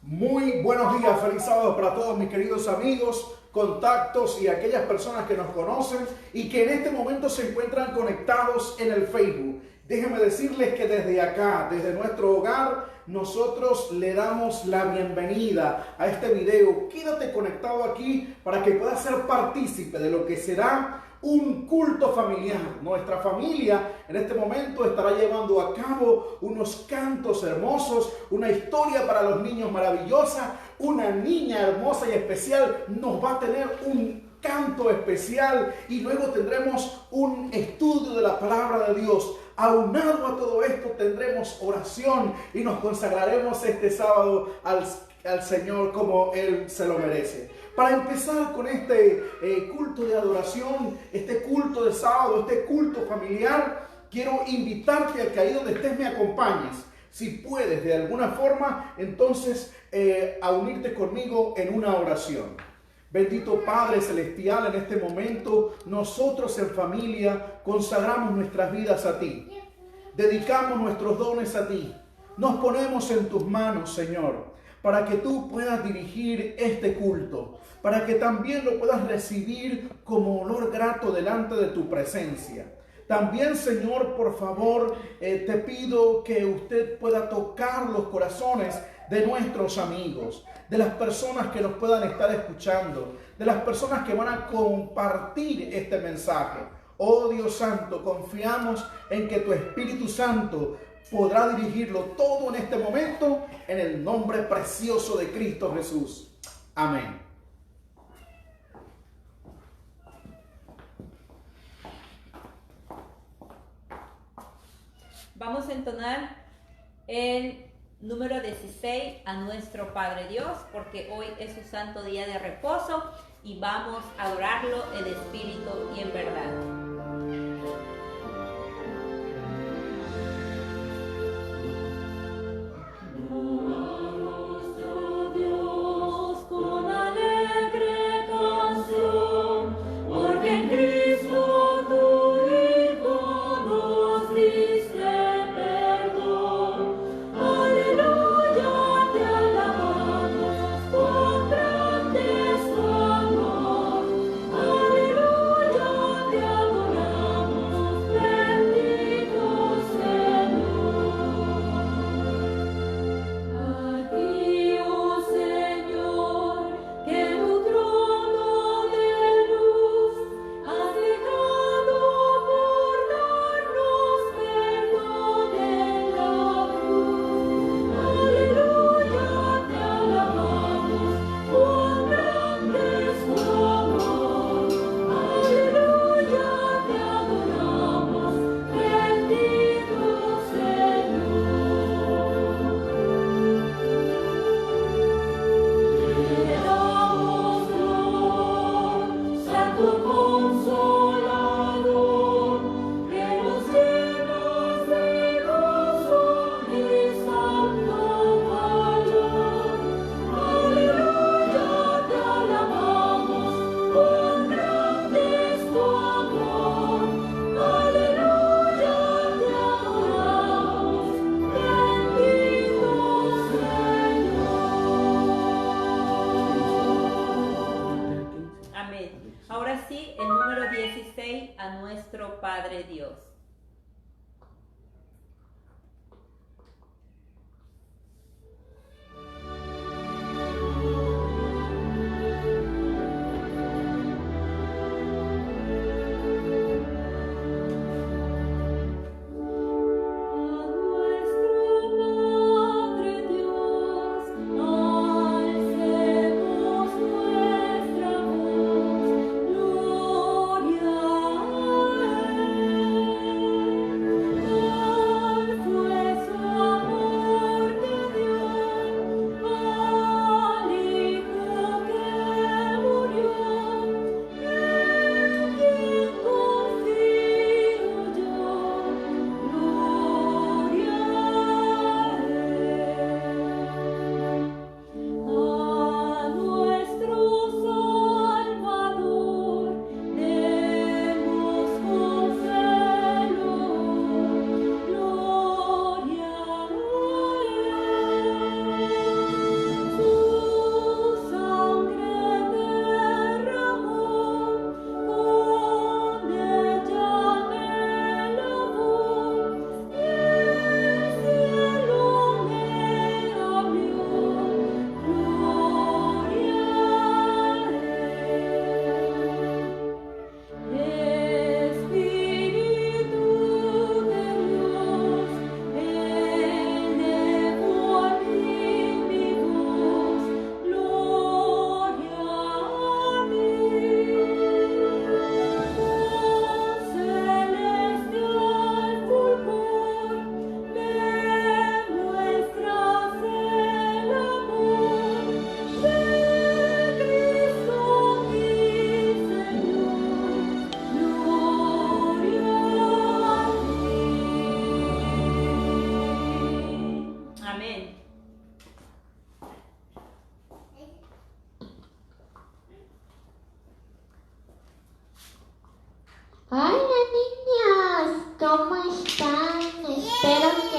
Muy buenos días, feliz sábado para todos mis queridos amigos, contactos y aquellas personas que nos conocen y que en este momento se encuentran conectados en el Facebook. Déjenme decirles que desde acá, desde nuestro hogar, nosotros le damos la bienvenida a este video. Quédate conectado aquí para que puedas ser partícipe de lo que será un culto familiar. Nuestra familia en este momento estará llevando a cabo unos cantos hermosos, una historia para los niños maravillosa, una niña hermosa y especial nos va a tener un canto especial y luego tendremos un estudio de la palabra de Dios. Aunado a todo esto tendremos oración y nos consagraremos este sábado al Señor como Él se lo merece. Para empezar con este culto de adoración, este culto de sábado, este culto familiar, quiero invitarte a que ahí donde estés me acompañes. Si puedes de alguna forma, entonces a unirte conmigo en una oración. Bendito Padre Celestial, en este momento nosotros en familia consagramos nuestras vidas a ti. Dedicamos nuestros dones a ti. Nos ponemos en tus manos, Señor, para que tú puedas dirigir este culto, para que también lo puedas recibir como olor grato delante de tu presencia. También, Señor, por favor, te pido que usted pueda tocar los corazones de nuestros amigos, de las personas que nos puedan estar escuchando, de las personas que van a compartir este mensaje. Oh Dios Santo, confiamos en que tu Espíritu Santo podrá dirigirlo todo en este momento, en el nombre precioso de Cristo Jesús. Amén. Vamos a entonar el número 16 a nuestro Padre Dios, porque hoy es su santo día de reposo y vamos a adorarlo en espíritu y en verdad. Ahora sí, el número 16 a nuestro Padre Dios. Gloria a él.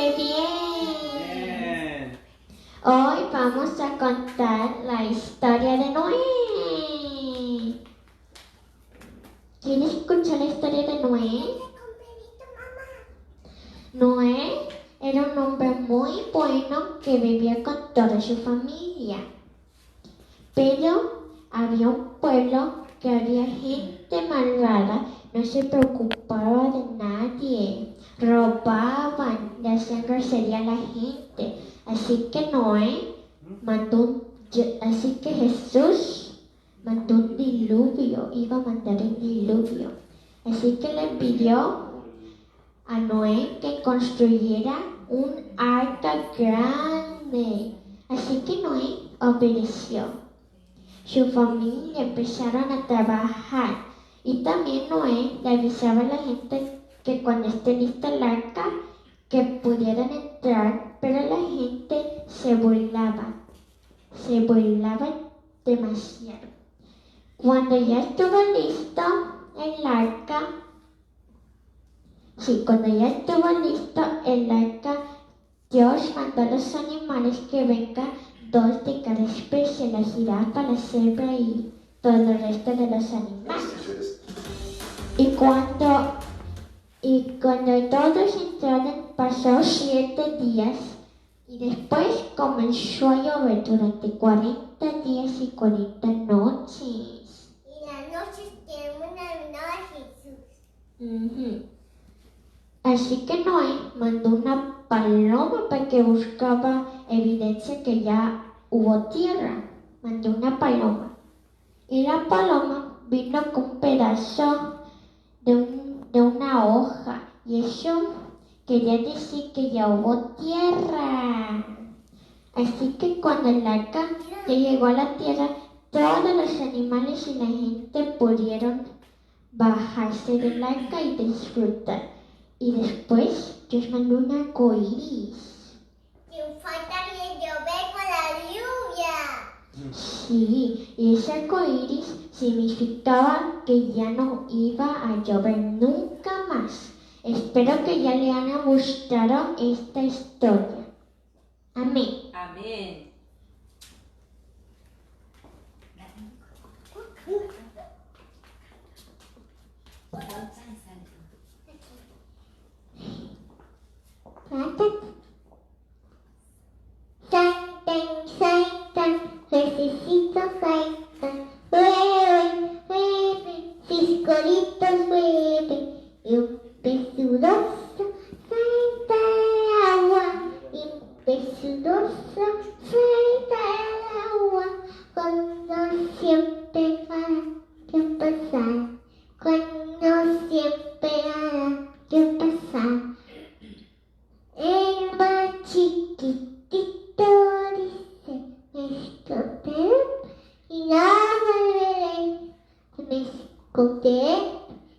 ¡Qué bien! Bien. Hoy vamos a contar la historia de Noé. ¿Quieres escuchar la historia de Noé? Noé era un hombre muy bueno que vivía con toda su familia. Pero había un pueblo que había gente malvada, no se preocupaba de nadie, robaban, le hacían grosería a la gente. Así que así que Jesús mandó un diluvio, iba a mandar un diluvio. Así que le pidió a Noé que construyera un arca grande. Así que Noé obedeció. Su familia empezaron a trabajar y también Noé le avisaba a la gente que cuando esté lista el arca que pudieran entrar, pero la gente se burlaba demasiado. Cuando ya estuvo listo el arca, Dios mandó a los animales que vengan 2 de cada especie, la jirafa, la cebra y todo el resto de los animales. Y cuando todos entraron, pasó 7 días y después comenzó a llover durante 40 días y 40 noches. Y las noches que una a Jesús. Así que Noé mandó una paloma para que buscaba evidencia que ya hubo tierra. Mandó una paloma. Y la paloma vino con un pedazo de una hoja. Y eso quería decir que ya hubo tierra. Así que cuando el arca ya llegó a la tierra, todos los animales y la gente pudieron bajarse del arca y disfrutar. Y después Dios mandó un arcoíris. Sin falta de llover con la lluvia. Sí, y ese arcoíris significaba que ya no iba a llover nunca más. Espero que ya le haya gustado esta historia. Amén. Amén. Satan, Satan, Jesucito Satan, llueve, fiscolitos llueve, y un pesudoso salta al agua, y un pesudoso salta al agua, cuando siempre hará que pasar, cuando siempre hará que pasar. El más chiquitito dice, me esconderé y nada volveré. Me esconderé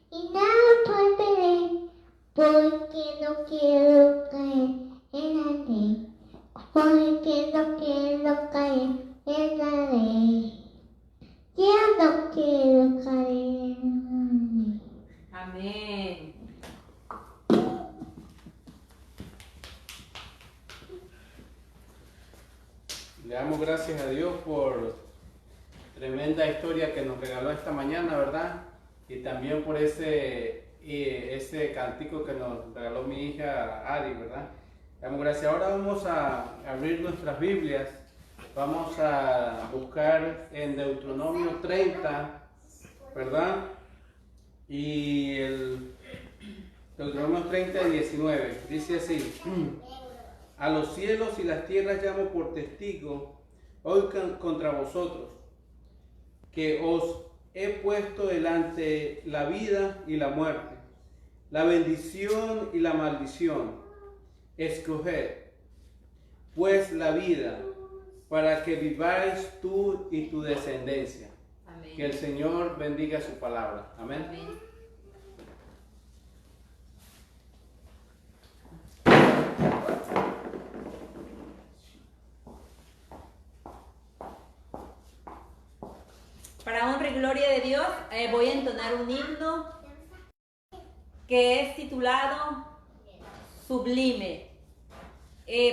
y nada volveré, porque no quiero caer en la ley, porque no quiero caer en la ley. Ya no quiero caer en la ley. Amén. Le damos gracias a Dios por tremenda historia que nos regaló esta mañana, ¿verdad? Y también por ese cantico que nos regaló mi hija Adi, ¿verdad? Le damos gracias. Ahora vamos a abrir nuestras Biblias. Vamos a buscar en Deuteronomio 30, ¿verdad? Y el Deuteronomio 30, 19. Dice así. A los cielos y las tierras llamo por testigo hoy contra vosotros, que os he puesto delante la vida y la muerte, la bendición y la maldición. Escoged, pues, la vida, para que viváis tú y tu descendencia. Amén. Que el Señor bendiga su palabra. Amén. Amén. Para honra y gloria de Dios, voy a entonar un himno que es titulado Sublime.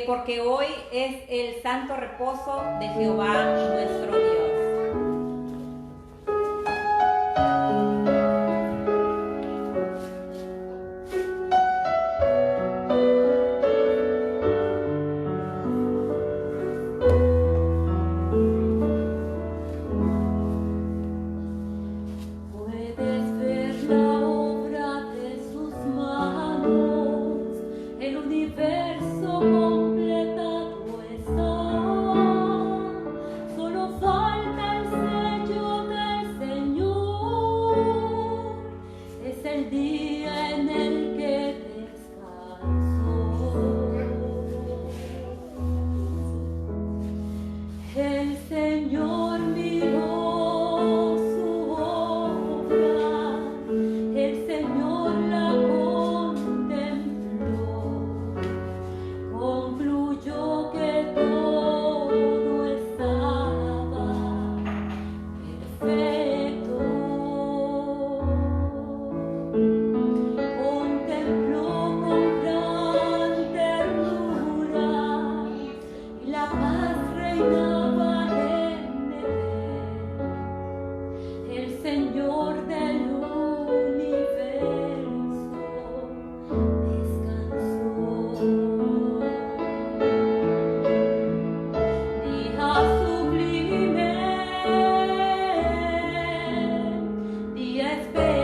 porque hoy es el santo reposo de Jehová nuestro Dios. Puedes ver la obra de sus manos, el universo completado está. Solo falta el sello del Señor, es el día en el que descansó. El Señor miró su obra, el Señor la contempló, concluyó que todo estaba perfecto. Contempló con gran ternura y la paz reinaba en él. El Señor del universo descansó. Día sublime, día especial,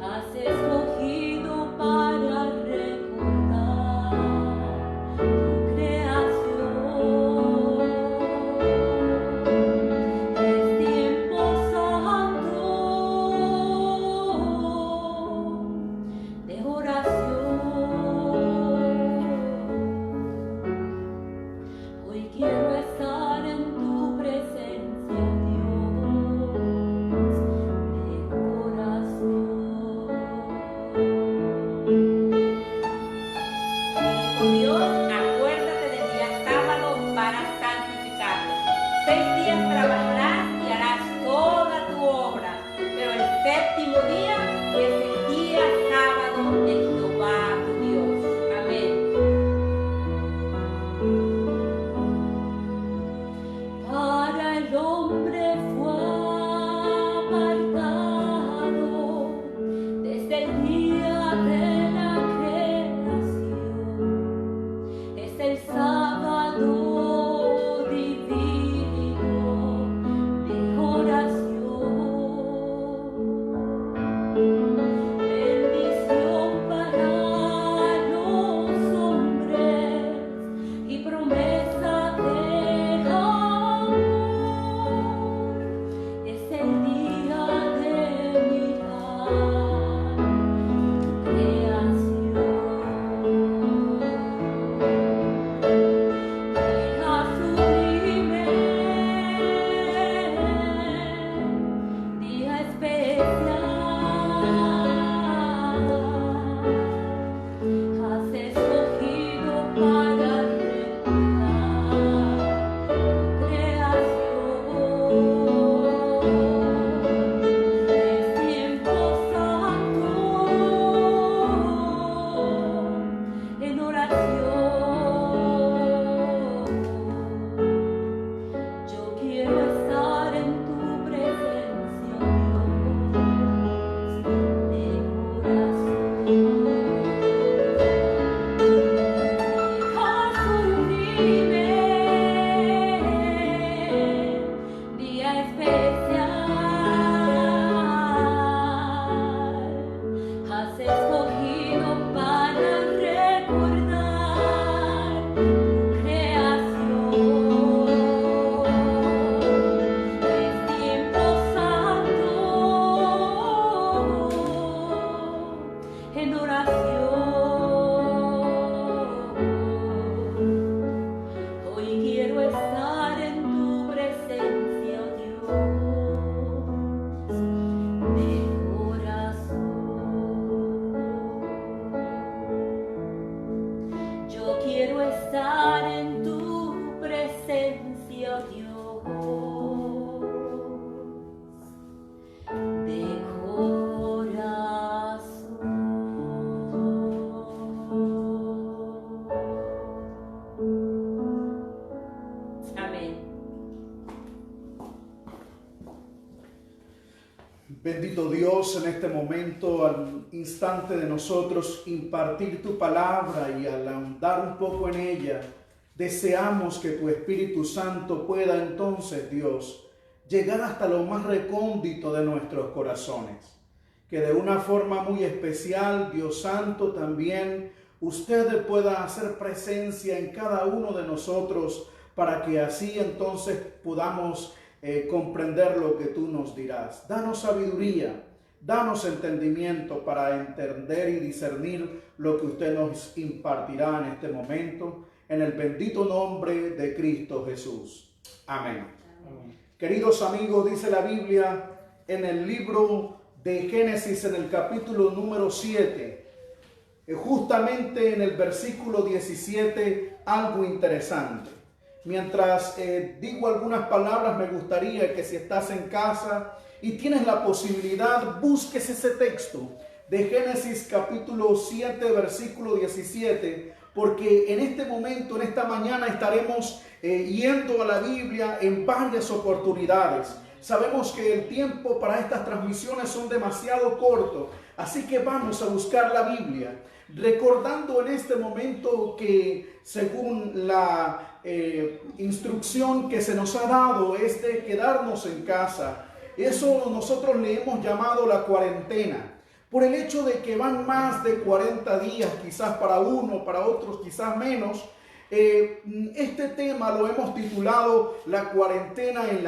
has escogido para recordar tu creación. Es tiempo santo de oración. Hoy quiero estar en tu presencia, Dios, de corazón. Dijo Dios, acuérdate del día sábado para santificarlo. 6 días trabajarás y harás toda tu obra, pero el séptimo día es el día sábado de Jehová tu Dios. Amén. Para el hombre fue apartado desde el día de la creación. Es el sábado divino de oración. Bendición para los hombres y promesa de amor. Es el día de mirar tu creación. Día sublime, día especial, has escogido para recordar tu creación. Es tiempo santo en oración. Yo quiero estar en tu presencia, Dios, de corazón. Día sublime, día especial, has escogido para recordar tu creación. Es tiempo santo en oración. Hoy quiero estar en tu presencia, Dios, de corazón. Yo quiero estar en tu presencia, Dios, de corazón. Bendito Dios, en este momento, al instante de nosotros impartir tu palabra y al ahondar un poco en ella, deseamos que tu Espíritu Santo pueda entonces, Dios, llegar hasta lo más recóndito de nuestros corazones. Que de una forma muy especial, Dios Santo, también usted pueda hacer presencia en cada uno de nosotros para que así entonces podamos comprender lo que tú nos dirás. Danos sabiduría, danos entendimiento para entender y discernir lo que usted nos impartirá en este momento, en el bendito nombre de Cristo Jesús. Amén. Amén. Queridos amigos, dice la Biblia en el libro de Génesis, en el capítulo número 7, justamente en el versículo 17, algo interesante. Mientras digo algunas palabras, me gustaría que si estás en casa y tienes la posibilidad, busques ese texto de Génesis capítulo 7, versículo 17, porque en este momento, en esta mañana, estaremos yendo a la Biblia en varias oportunidades. Sabemos que el tiempo para estas transmisiones son demasiado cortos, así que vamos a buscar la Biblia, recordando en este momento que según la instrucción que se nos ha dado es de quedarnos en casa. Eso nosotros le hemos llamado la cuarentena, por el hecho de que van más de 40 días, quizás para uno, para otros quizás menos. Este tema lo hemos titulado la cuarentena en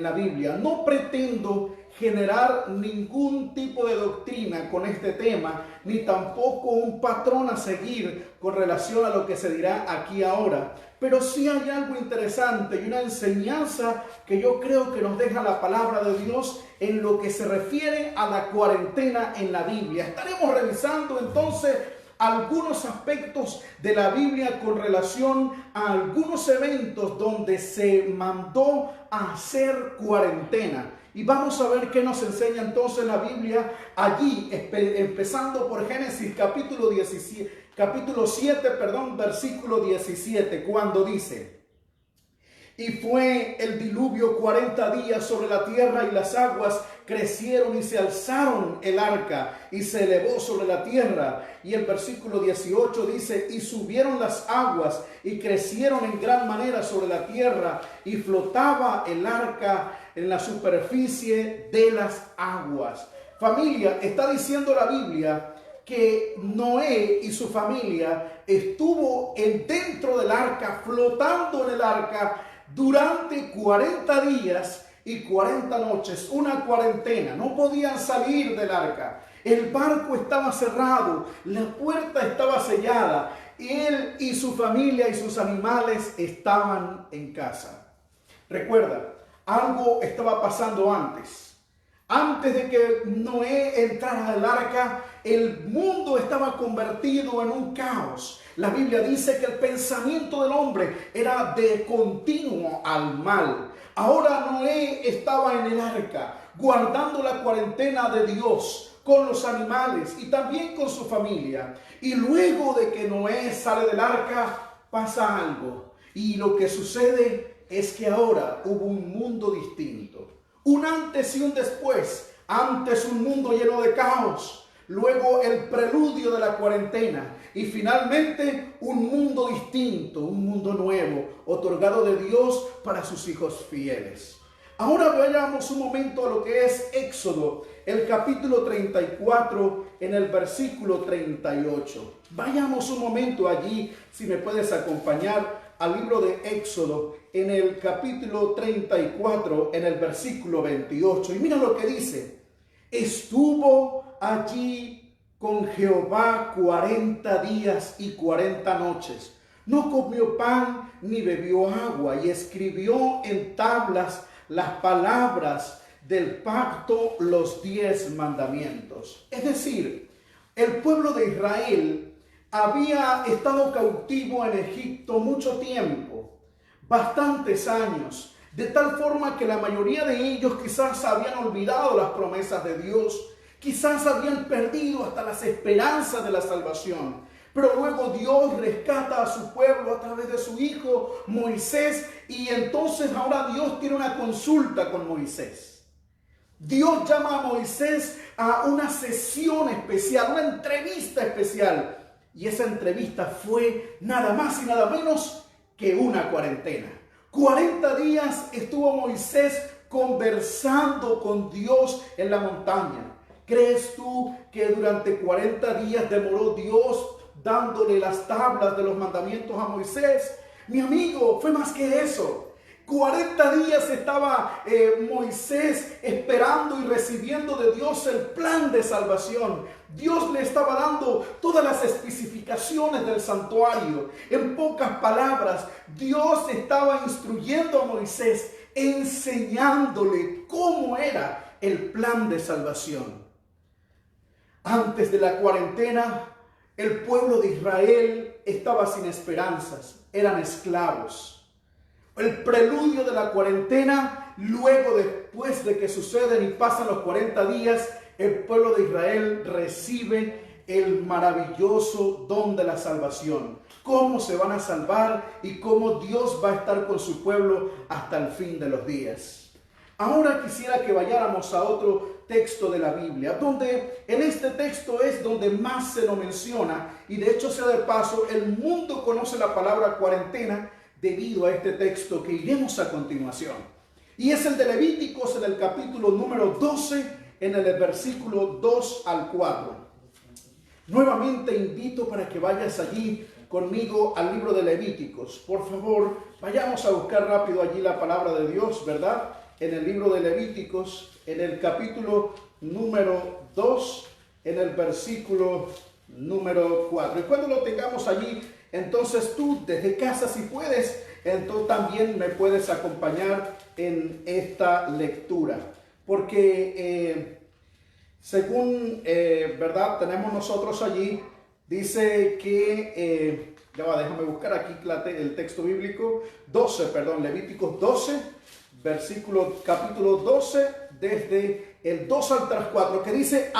la Biblia. No pretendo generar ningún tipo de doctrina con este tema, ni tampoco un patrón a seguir con relación a lo que se dirá aquí ahora. Pero sí hay algo interesante y una enseñanza que yo creo que nos deja la palabra de Dios en lo que se refiere a la cuarentena en la Biblia. Estaremos revisando entonces algunos aspectos de la Biblia con relación a algunos eventos donde se mandó a hacer cuarentena. Y vamos a ver qué nos enseña entonces la Biblia allí, empezando por Génesis capítulo 7, versículo 17, cuando dice: y fue el diluvio 40 días sobre la tierra, y las aguas crecieron y se alzaron el arca y se elevó sobre la tierra. Y el versículo 18 dice: y subieron las aguas y crecieron en gran manera sobre la tierra, y flotaba el arca en la superficie de las aguas. Familia, está diciendo la Biblia que Noé y su familia estuvo dentro del arca, flotando en el arca durante 40 días y 40 noches, una cuarentena. No podían salir del arca. El barco estaba cerrado, la puerta estaba sellada, y él y su familia y sus animales estaban en casa. Recuerda, algo estaba pasando antes. Antes de que Noé entrara al arca, el mundo estaba convertido en un caos. La Biblia dice que el pensamiento del hombre era de continuo al mal. Ahora Noé estaba en el arca, guardando la cuarentena de Dios con los animales y también con su familia. Y luego de que Noé sale del arca, pasa algo. Y lo que sucede es que ahora hubo un mundo distinto. Un antes y un después. Antes un mundo lleno de caos. Luego el preludio de la cuarentena. Y finalmente un mundo distinto, un mundo nuevo, otorgado de Dios para sus hijos fieles. Ahora vayamos un momento a lo que es Éxodo, el capítulo 34, en el versículo 38. Vayamos un momento allí, si me puedes acompañar, al libro de Éxodo, en el capítulo 34, en el versículo 28. Y mira lo que dice: estuvo allí con Jehová 40 días y 40 noches. No comió pan ni bebió agua, y escribió en tablas las palabras del pacto, los 10 mandamientos. Es decir, el pueblo de Israel había estado cautivo en Egipto mucho tiempo, bastantes años, de tal forma que la mayoría de ellos quizás habían olvidado las promesas de Dios, quizás habían perdido hasta las esperanzas de la salvación. Pero luego Dios rescata a su pueblo a través de su hijo Moisés, y entonces ahora Dios tiene una consulta con Moisés. Dios llama a Moisés a una sesión especial, una entrevista especial. Y esa entrevista fue nada más y nada menos que una cuarentena. 40 días estuvo Moisés conversando con Dios en la montaña. ¿Crees tú que durante 40 días demoró Dios dándole las tablas de los mandamientos a Moisés? Mi amigo, fue más que eso. 40 días estaba Moisés esperando y recibiendo de Dios el plan de salvación. Dios le estaba dando todas las especificaciones del santuario. En pocas palabras, Dios estaba instruyendo a Moisés, enseñándole cómo era el plan de salvación. Antes de la cuarentena, el pueblo de Israel estaba sin esperanzas, eran esclavos. El preludio de la cuarentena, luego después de que suceden y pasan los 40 días, el pueblo de Israel recibe el maravilloso don de la salvación. Cómo se van a salvar y cómo Dios va a estar con su pueblo hasta el fin de los días. Ahora quisiera que vayáramos a otro texto de la Biblia, donde en este texto es donde más se lo menciona, y de hecho sea de paso, el mundo conoce la palabra cuarentena debido a este texto que iremos a continuación. Y es el de Levíticos en el capítulo número 12, en el versículo 2 al 4. Nuevamente invito para que vayas allí conmigo al libro de Levíticos. Por favor, vayamos a buscar rápido allí la palabra de Dios, ¿verdad? En el libro de Levíticos, en el capítulo número 2, en el versículo número 4. Y cuando lo tengamos allí, entonces tú desde casa, si puedes, entonces también me puedes acompañar en esta lectura. Porque según, ¿verdad? Tenemos nosotros allí, dice que, déjame buscar aquí el texto bíblico, Levíticos 12, capítulo 12, desde el 2 al 4, que dice,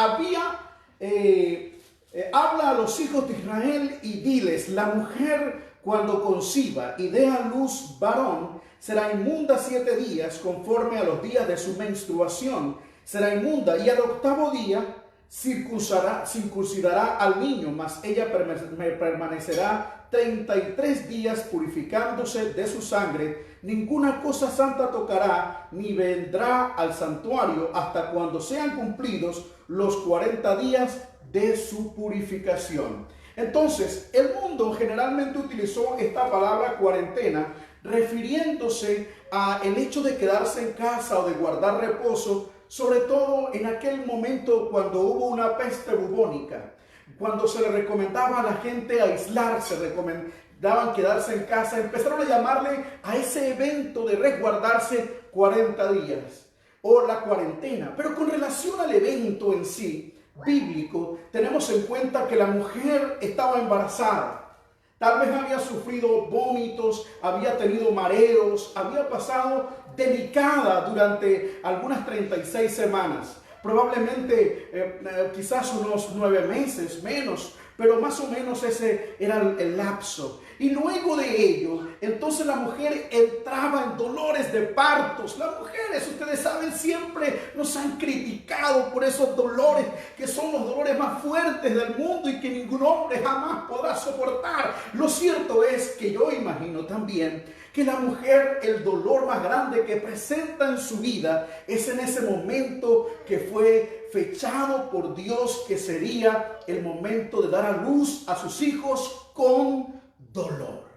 habla a los hijos de Israel y diles, la mujer cuando conciba y dé a luz varón, será inmunda 7 días conforme a los días de su menstruación, será inmunda, y al 8º día circuncidará al niño, mas ella permanecerá 33 días purificándose de su sangre, ninguna cosa santa tocará, ni vendrá al santuario hasta cuando sean cumplidos los 40 días de su purificación. Entonces, el mundo generalmente utilizó esta palabra cuarentena refiriéndose a el hecho de quedarse en casa o de guardar reposo, sobre todo en aquel momento cuando hubo una peste bubónica, cuando se le recomendaba a la gente aislarse, recomendaban quedarse en casa, empezaron a llamarle a ese evento de resguardarse 40 días o la cuarentena. Pero con relación al evento en sí, bíblico, tenemos en cuenta que la mujer estaba embarazada. Tal vez había sufrido vómitos, había tenido mareos, había pasado delicada durante algunas 36 semanas. Probablemente quizás unos 9 meses, menos, pero más o menos ese era el lapso. Y luego de ello, entonces la mujer entraba en dolores de partos. Las mujeres, ustedes saben, siempre nos han criticado por esos dolores, que son los dolores más fuertes del mundo y que ningún hombre jamás podrá soportar. Lo cierto es que yo imagino también que la mujer, el dolor más grande que presenta en su vida es en ese momento que fue fechado por Dios, que sería el momento de dar a luz a sus hijos con dolor.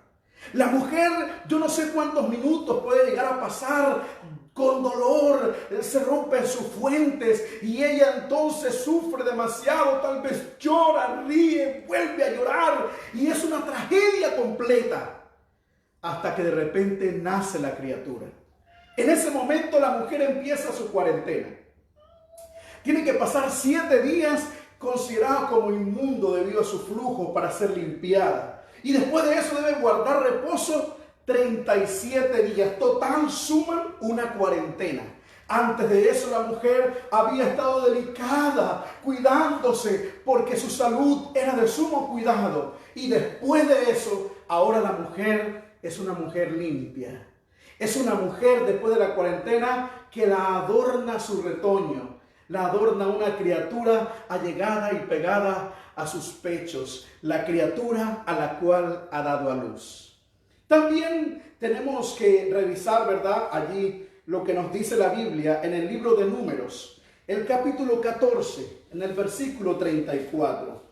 La mujer, yo no sé cuántos minutos puede llegar a pasar con dolor, se rompen sus fuentes y ella entonces sufre demasiado, tal vez llora, ríe, vuelve a llorar y es una tragedia completa hasta que de repente nace la criatura. En ese momento la mujer empieza su cuarentena. Tiene que pasar 7 días considerado como inmundo debido a su flujo para ser limpiada. Y después de eso debe guardar reposo 37 días. Total suman una cuarentena. Antes de eso la mujer había estado delicada, cuidándose, porque su salud era de sumo cuidado. Y después de eso, ahora la mujer es una mujer limpia. Es una mujer después de la cuarentena que la adorna su retoño, la adorna una criatura allegada y pegada a sus pechos, la criatura a la cual ha dado a luz. También tenemos que revisar, ¿verdad?, allí lo que nos dice la Biblia en el libro de Números, el capítulo 14, en el versículo 34.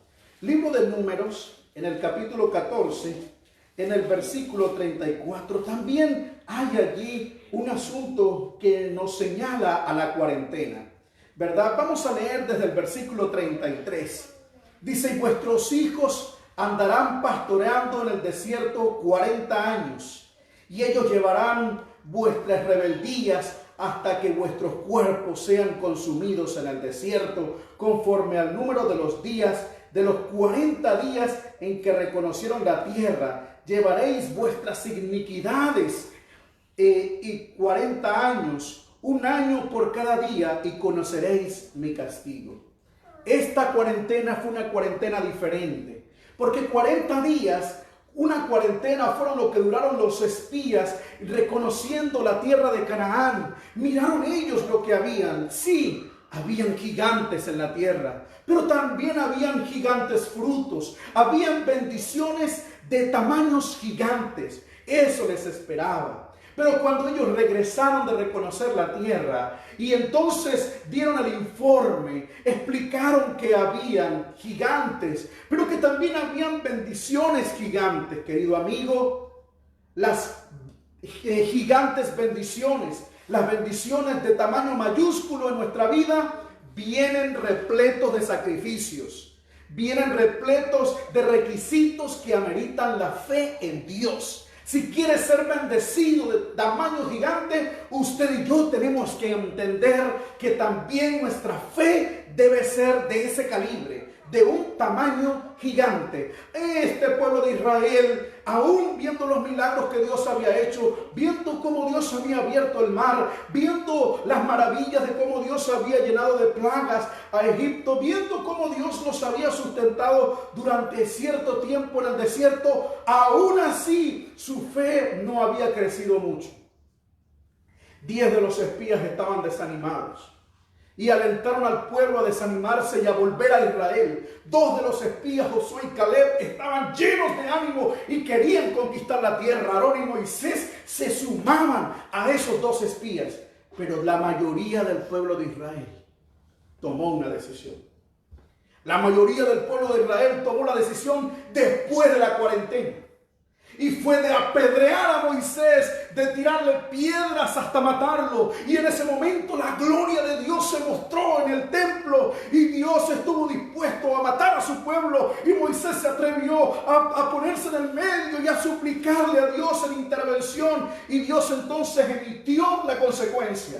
Libro de Números, en el capítulo 14, en el versículo 34, también hay allí un asunto que nos señala a la cuarentena, ¿verdad? Vamos a leer desde el versículo 33. Dice: y vuestros hijos andarán pastoreando en el desierto 40 años, y ellos llevarán vuestras rebeldías hasta que vuestros cuerpos sean consumidos en el desierto, conforme al número de los días, de los 40 días en que reconocieron la tierra. Llevaréis vuestras iniquidades y 40 años, un año por cada día, y conoceréis mi castigo. Esta cuarentena fue una cuarentena diferente, porque 40 días, una cuarentena, fueron lo que duraron los espías reconociendo la tierra de Canaán. Miraron ellos lo que habían. Sí, habían gigantes en la tierra, pero también habían gigantes frutos, habían bendiciones de tamaños gigantes. Eso les esperaba. Pero cuando ellos regresaron de reconocer la tierra y entonces dieron el informe, explicaron que habían gigantes, pero que también habían bendiciones gigantes, querido amigo. Las gigantes bendiciones, las bendiciones de tamaño mayúsculo en nuestra vida, vienen repletos de sacrificios, vienen repletos de requisitos que ameritan la fe en Dios. Si quiere ser bendecido de tamaño gigante, usted y yo tenemos que entender que también nuestra fe debe ser de ese calibre, de un tamaño gigante. Este pueblo de Israel, aún viendo los milagros que Dios había hecho, viendo cómo Dios había abierto el mar, viendo las maravillas de cómo Dios había llenado de plagas a Egipto, viendo cómo Dios los había sustentado durante cierto tiempo en el desierto, aún así su fe no había crecido mucho. 10 de los espías estaban desanimados y alentaron al pueblo a desanimarse y a volver a Israel. 2 de los espías, Josué y Caleb, estaban llenos de ánimo y querían conquistar la tierra. Aarón y Moisés se sumaban a esos 2 espías, pero la mayoría del pueblo de Israel tomó una decisión. La mayoría del pueblo de Israel tomó la decisión después de la cuarentena. Y fue de apedrear a Moisés, de tirarle piedras hasta matarlo. Y en ese momento la gloria de Dios se mostró en el templo. Y Dios estuvo dispuesto a matar a su pueblo. Y Moisés se atrevió a ponerse en el medio y a suplicarle a Dios en intervención. Y Dios entonces emitió la consecuencia.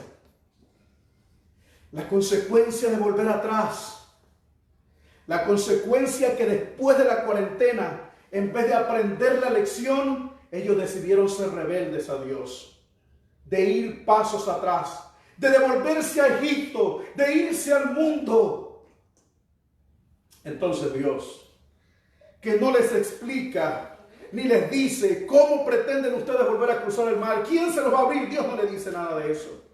La consecuencia de volver atrás. La consecuencia que después de la cuarentena, en vez de aprender la lección, ellos decidieron ser rebeldes a Dios, de ir pasos atrás, de devolverse a Egipto, de irse al mundo. Entonces Dios, que no les explica ni les dice cómo pretenden ustedes volver a cruzar el mar, quién se los va a abrir, Dios no les dice nada de eso.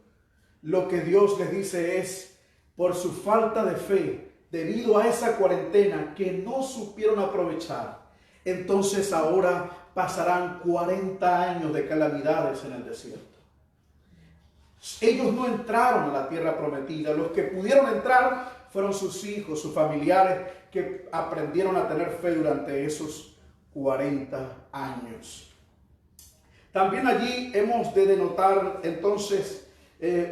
Lo que Dios les dice es, por su falta de fe, debido a esa cuarentena que no supieron aprovechar, entonces ahora pasarán 40 años de calamidades en el desierto. Ellos no entraron a la tierra prometida. Los que pudieron entrar fueron sus hijos, sus familiares, que aprendieron a tener fe durante esos 40 años. También allí hemos de denotar entonces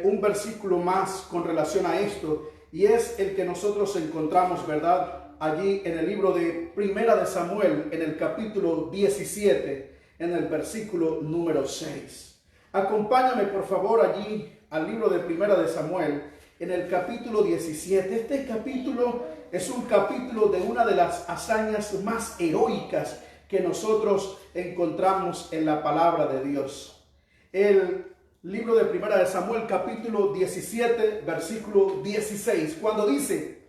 un versículo más con relación a esto, y es el que nosotros encontramos, ¿verdad?, allí en el libro de Primera de Samuel, en el capítulo 17, en el versículo número 6. Acompáñame por favor allí al libro de Primera de Samuel, en el capítulo 17. Este capítulo es un capítulo de una de las hazañas más heroicas que nosotros encontramos en la palabra de Dios. El libro de Primera de Samuel, capítulo 17, versículo 16, cuando dice: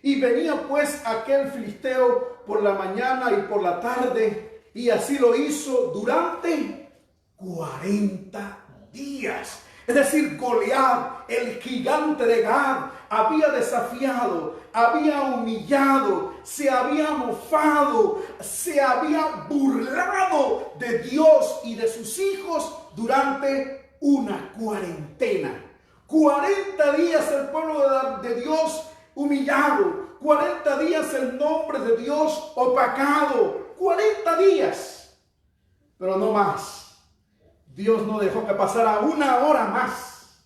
y venía pues aquel filisteo por la mañana y por la tarde, y así lo hizo durante 40 días. Es decir, Goliat, el gigante de Gad, había desafiado, había humillado, se había mofado, se había burlado de Dios y de sus hijos durante una cuarentena. 40 días el pueblo de Dios humillado, 40 días el nombre de Dios opacado, 40 días, pero no más. Dios no dejó que pasara una hora más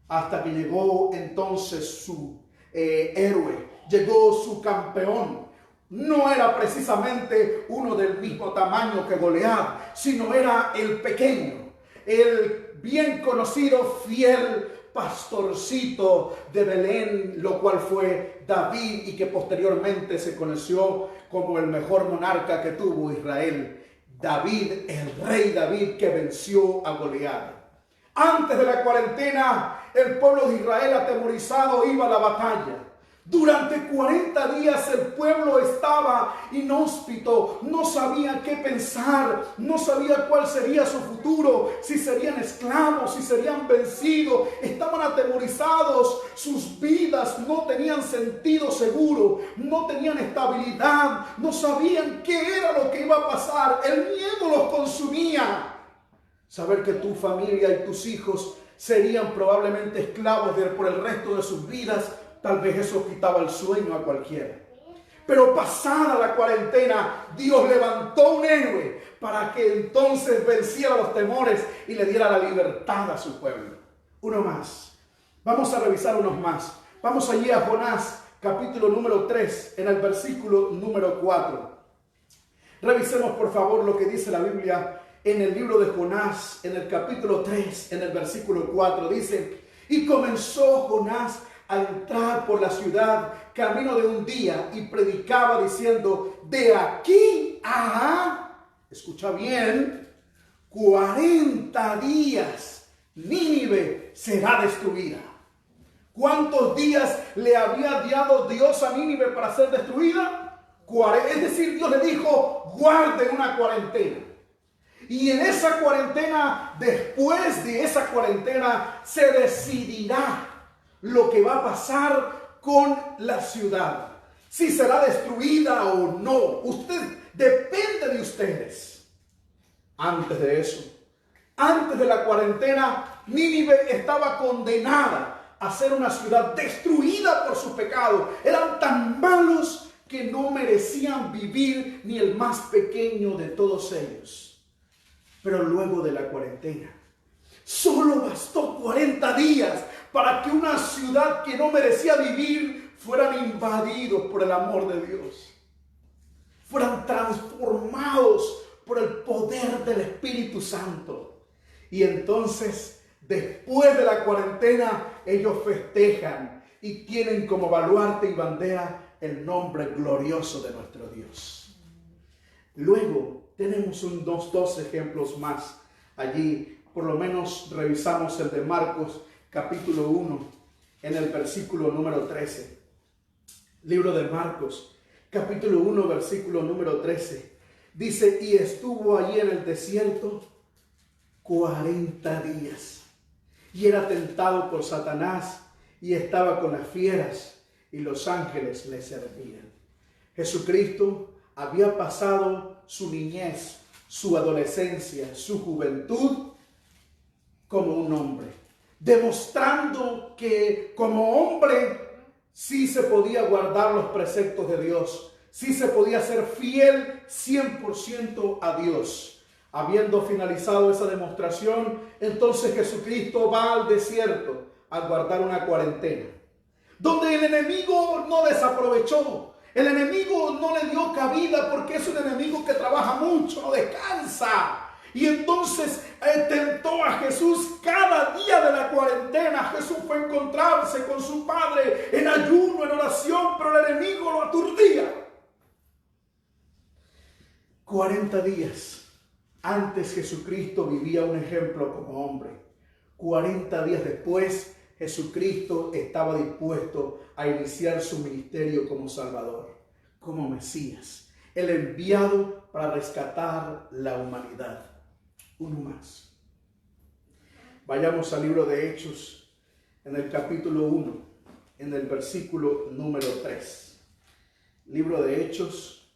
hasta que llegó entonces su héroe, llegó su campeón. No era precisamente uno del mismo tamaño que Goliat, sino era el pequeño, el bien conocido, fiel pastorcito de Belén, lo cual fue David y que posteriormente se conoció como el mejor monarca que tuvo Israel. David, el rey David que venció a Goliat. Antes de la cuarentena, el pueblo de Israel atemorizado iba a la batalla. Durante 40 días el pueblo estaba inhóspito, no sabía qué pensar, no sabía cuál sería su futuro, si serían esclavos, si serían vencidos, estaban atemorizados, sus vidas no tenían sentido seguro, no tenían estabilidad, no sabían qué era lo que iba a pasar, el miedo los consumía. Saber que tu familia y tus hijos serían probablemente esclavos por el resto de sus vidas, tal vez eso quitaba el sueño a cualquiera. Pero pasada la cuarentena, Dios levantó un héroe para que entonces venciera los temores y le diera la libertad a su pueblo. Uno más. Vamos a revisar unos más. Vamos allí a Jonás, capítulo número 3, en el versículo número 4. Revisemos por favor lo que dice la Biblia en el libro de Jonás, en el capítulo 3, en el versículo 4. Dice: y comenzó Jonás a entrar por la ciudad camino de un día y predicaba diciendo: de aquí a, escucha bien, 40 días Nínive será destruida. ¿Cuántos días le había dado Dios a Nínive para ser destruida? Es decir, Dios le dijo: guarde una cuarentena. Y en esa cuarentena, después de esa cuarentena, se decidirá lo que va a pasar con la ciudad. Si será destruida o no. Depende de ustedes. Antes de eso, antes de la cuarentena, Nínive estaba condenada a ser una ciudad destruida por su pecado. Eran tan malos que no merecían vivir ni el más pequeño de todos ellos. Pero luego de la cuarentena, solo bastó 40 días para que una ciudad que no merecía vivir fueran invadidos por el amor de Dios. Fueran transformados por el poder del Espíritu Santo. Y entonces, después de la cuarentena, ellos festejan y tienen como baluarte y bandera el nombre glorioso de nuestro Dios. Luego tenemos dos ejemplos más allí. Por lo menos revisamos el de Marcos capítulo 1 en el versículo número 13. Libro de Marcos capítulo 1 versículo número 13. Dice: y estuvo allí en el desierto 40 días y era tentado por Satanás y estaba con las fieras y los ángeles le servían. Jesucristo había pasado su niñez, su adolescencia, su juventud como un hombre, demostrando que como hombre sí se podía guardar los preceptos de Dios, sí se podía ser fiel 100% a Dios. Habiendo finalizado esa demostración, entonces Jesucristo va al desierto a guardar una cuarentena, donde el enemigo no desaprovechó. El enemigo no le dio cabida porque es un enemigo que trabaja mucho, no descansa. Y entonces tentó a Jesús cada día de la cuarentena. Jesús fue a encontrarse con su Padre en ayuno, en oración, pero el enemigo lo aturdía. 40 días antes Jesucristo vivía un ejemplo como hombre. 40 días después Jesucristo estaba dispuesto a iniciar su ministerio como Salvador, como Mesías, el enviado para rescatar la humanidad. Uno más. Vayamos al libro de Hechos, en el capítulo 1, en el versículo número 3. Libro de Hechos,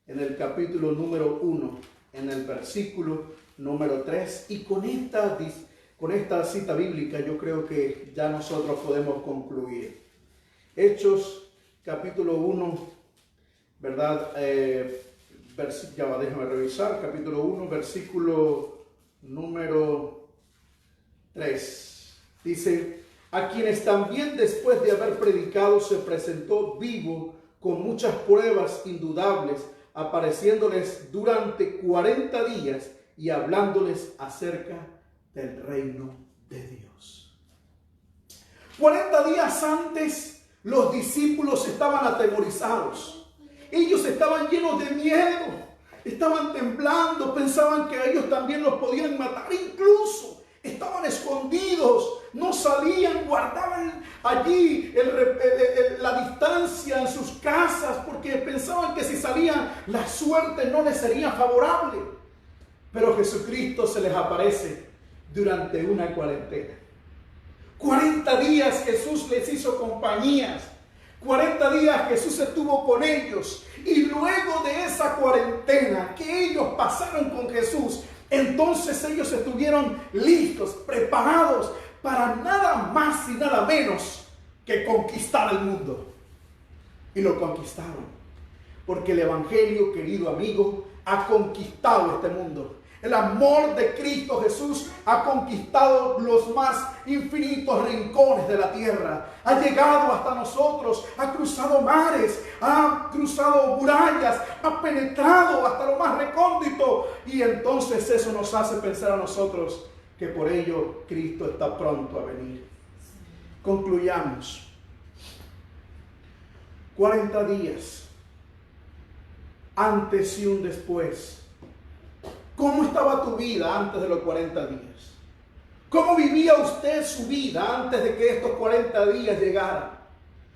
en el capítulo número 1, en el versículo número 3. Y con esta cita bíblica yo creo que ya nosotros podemos concluir. Hechos, capítulo 1, ¿verdad? Déjame revisar, capítulo 1, versículo número 3. Dice: a quienes también después de haber predicado se presentó vivo con muchas pruebas indudables, apareciéndoles durante 40 días y hablándoles acerca del reino de Dios. 40 días antes los discípulos estaban atemorizados. Ellos estaban llenos de miedo, estaban temblando, pensaban que a ellos también los podían matar, incluso estaban escondidos, no salían, guardaban allí la distancia en sus casas porque pensaban que si salían la suerte no les sería favorable. Pero Jesucristo se les aparece durante una cuarentena. 40 días Jesús les hizo compañías. 40 días Jesús estuvo con ellos. Y luego de esa cuarentena que ellos pasaron con Jesús, entonces ellos estuvieron listos, preparados para nada más y nada menos que conquistar el mundo. Y lo conquistaron. Porque el Evangelio, querido amigo, ha conquistado este mundo. El amor de Cristo Jesús ha conquistado los más infinitos rincones de la tierra. Ha llegado hasta nosotros, ha cruzado mares, ha cruzado murallas, ha penetrado hasta lo más recóndito. Y entonces eso nos hace pensar a nosotros que por ello Cristo está pronto a venir. Concluyamos. 40 días, antes y un después. ¿Cómo estaba tu vida antes de los 40 días? ¿Cómo vivía usted su vida antes de que estos 40 días llegaran?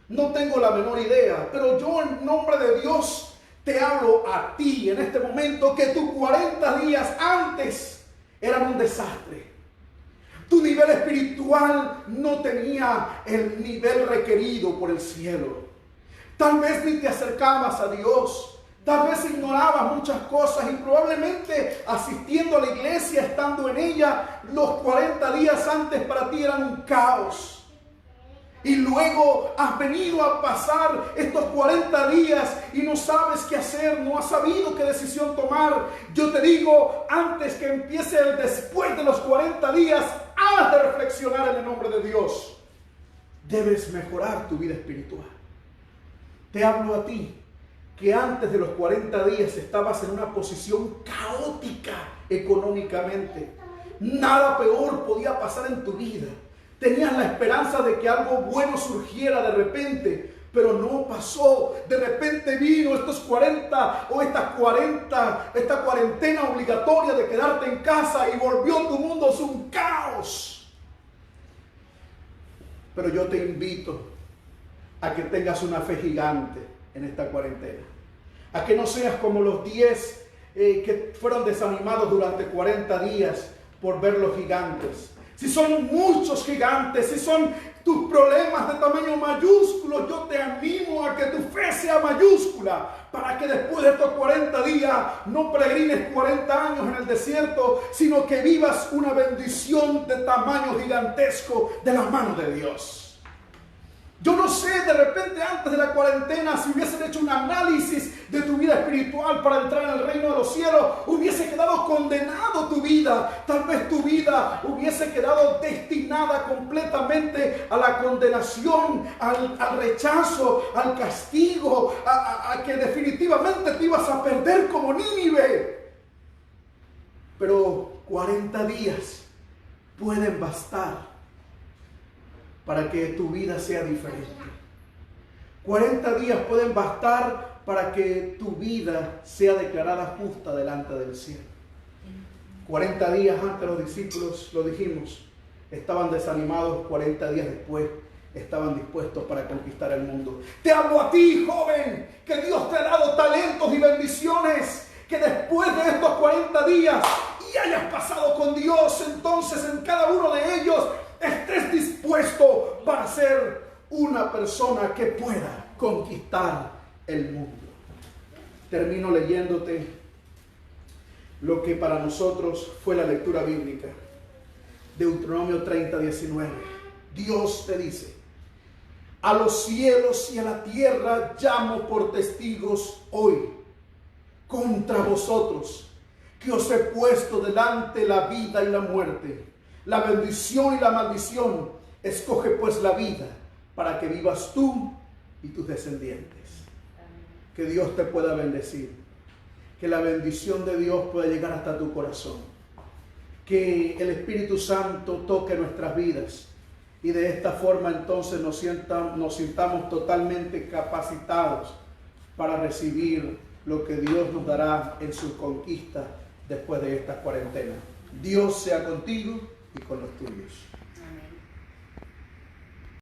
No tengo la menor idea, pero yo en nombre de Dios te hablo a ti en este momento que tus 40 días antes eran un desastre. Tu nivel espiritual no tenía el nivel requerido por el cielo. Tal vez ni te acercabas a Dios. Tal vez ignorabas muchas cosas y probablemente asistiendo a la iglesia, estando en ella, los 40 días antes para ti eran un caos. Y luego has venido a pasar estos 40 días y no sabes qué hacer, no has sabido qué decisión tomar. Yo te digo, antes que empiece el después de los 40 días, has de reflexionar en el nombre de Dios. Debes mejorar tu vida espiritual. Te hablo a ti, que antes de los 40 días estabas en una posición caótica económicamente. Nada peor podía pasar en tu vida. Tenías la esperanza de que algo bueno surgiera de repente, pero no pasó. De repente vino esta cuarentena obligatoria de quedarte en casa y volvió tu mundo un caos. Pero yo te invito a que tengas una fe gigante en esta cuarentena. A que no seas como los 10 que fueron desanimados durante 40 días por ver los gigantes. Si son muchos gigantes, si son tus problemas de tamaño mayúsculo, yo te animo a que tu fe sea mayúscula, para que después de estos 40 días no peregrines 40 años en el desierto, sino que vivas una bendición de tamaño gigantesco de la mano de Dios. Yo no sé, de repente antes de la cuarentena, si hubiesen hecho un análisis de tu vida espiritual para entrar en el reino de los cielos, hubiese quedado condenado tu vida. Tal vez tu vida hubiese quedado destinada completamente a la condenación, al rechazo, al castigo, a que definitivamente te ibas a perder como Nínive. Pero 40 días pueden bastar para que tu vida sea diferente. 40 días pueden bastar para que tu vida sea declarada justa delante del cielo. 40 días antes los discípulos, lo dijimos, estaban desanimados. 40 días después estaban dispuestos para conquistar el mundo. Te hablo a ti, joven, que Dios te ha dado talentos y bendiciones, que después de estos 40 días y hayas pasado con Dios, entonces en cada uno de ellos estés dispuesto para ser una persona que pueda conquistar el mundo. Termino leyéndote lo que para nosotros fue la lectura bíblica. Deuteronomio 30:19. Dios te dice: a los cielos y a la tierra llamo por testigos hoy contra vosotros, que os he puesto delante la vida y la muerte, la bendición y la maldición. Escoge pues la vida para que vivas tú y tus descendientes. Que Dios te pueda bendecir. Que la bendición de Dios pueda llegar hasta tu corazón. Que el Espíritu Santo toque nuestras vidas. Y de esta forma entonces nos sintamos totalmente capacitados para recibir lo que Dios nos dará en su conquista después de esta cuarentena. Dios sea contigo y con los tuyos.